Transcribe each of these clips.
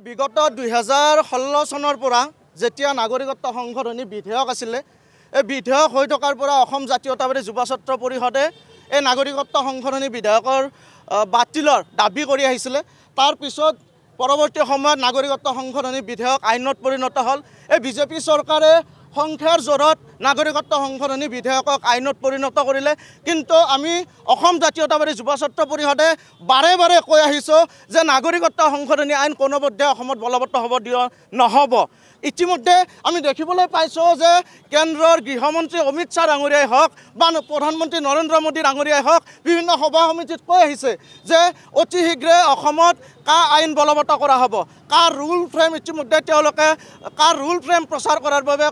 বিগত 2016 চনৰ পৰা যেতিয়া নাগৰিকত্ব সংশোধনী বিধেয়ক আছিলে এই বিধেয়ক হৈ থকাৰ পৰা অসম জাতীয়তাবাদী যুৱ ছাত্ৰ পৰিষদে এই নাগৰিকত্ব সংশোধনী বিধেয়কৰ বাতিলৰ দাবী কৰি আহিছিলে। তাৰ পিছত পৰৱৰ্তী সময়ত নাগৰিকত্ব সংশোধনী বিধেয়ক আইনত পৰিণত হ'ল। এই বিজেপি চৰকাৰে সংখ্যাৰ জোৰত নাগৰিকত্ব সংশোধনী বিধেয়কক আইনত পৰিণত কৰিলে, কিন্তু আমি অসম জাতীয়তাবাদী যুৱ ছাত্ৰ পৰিষদে বাৰে বাৰে কৈ আহিছোঁ যে নাগৰিকত্ব সংশোধনী আইন কোনোপধ্যে অসমত বলবৎ হ'ব দিয়া নহ'ব। ইতিমধ্যে আমি দেখিবলৈ পাইছোঁ যে কেন্দ্ৰৰ গৃহমন্ত্ৰী অমিত শ্বাহ ডাঙৰীয়াই হওক বা প্ৰধানমন্ত্ৰী নৰেন্দ্ৰ মোদী ডাঙৰীয়াই হওক বিভিন্ন সভা সমিতিত কৈ আহিছে যে অতি শীঘ্ৰে অসমত কা আইন বলবৎ কৰা হ'ব। কাৰ ৰুল ফ্ৰেম ইতিমধ্যে তেওঁলোকে ৰুল ফ্ৰেম প্ৰচাৰ কৰাৰ বাবে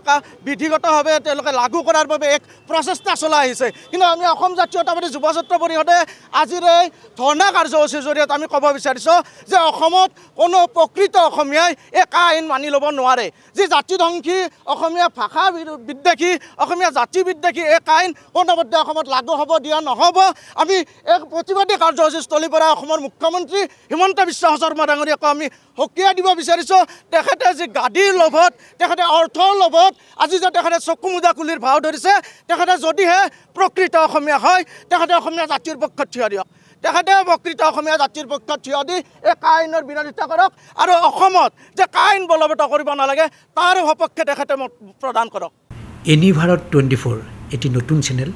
বিধিগতভাৱে তেওঁলোকে লাগু কৰাৰ বাবে এক প্ৰচেষ্টা চলাই আহিছে। কিন্তু আমি অসম জাতীয়তাবাদী যুৱ ছাত্ৰ পৰিষদে আজিৰ এই ধৰ্ণা কাৰ্যসূচীৰ জৰিয়তে আমি ক'ব বিচাৰিছোঁ যে অসমত কোনো প্ৰকৃত অসমীয়াই এই কা আইন মানি ল'ব নোৱাৰে। যি জাতিধ্বংসী অসমীয়া ভাষা বিদ্বেষী অসমীয়া জাতি বিদ্বেষী এই আইন কোনোপধ্যে অসমত লাগু হ'ব দিয়া নহ'ব। আমি এক প্ৰতিবাদী কাৰ্যসূচীস্থলীৰ পৰা অসমৰ মুখ্যমন্ত্ৰী হিমন্ত বিশ্ব শৰ্মা ডাঙৰীয়াক আমি সকীয়াই দিব বিচাৰিছোঁ। তেখেতে যি গাদীৰ লোভত তেখেতে অৰ্থৰ লোভত আজি যে তেখেতে চকু মুদা খুলিৰ ভাও ধৰিছে, তেখেতে যদিহে প্ৰকৃত অসমীয়া হয় তেখেতে অসমীয়া জাতিৰ পক্ষত থিয় দিয়ক। তেখেতে প্ৰকৃত অসমীয়া জাতিৰ পক্ষত থিয় দি এই আইনৰ বিৰোধিতা কৰক আৰু অসমত যে আইন বলবৎ কৰিব নালাগে তাৰ সপক্ষে তেখেতে মত প্ৰদান কৰক। এনি ভাৰত 24 এটি নতুন চেনেল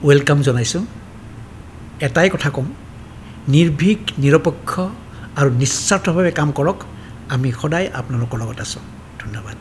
ৱেলকাম জনাইছোঁ। এটাই কথা ক'ম, নিৰ্ভীক নিৰপেক্ষ আৰু নিস্বাৰ্থভাৱে কাম কৰক। আমি সদায় আপোনালোকৰ লগত আছোঁ। ধন্যবাদ।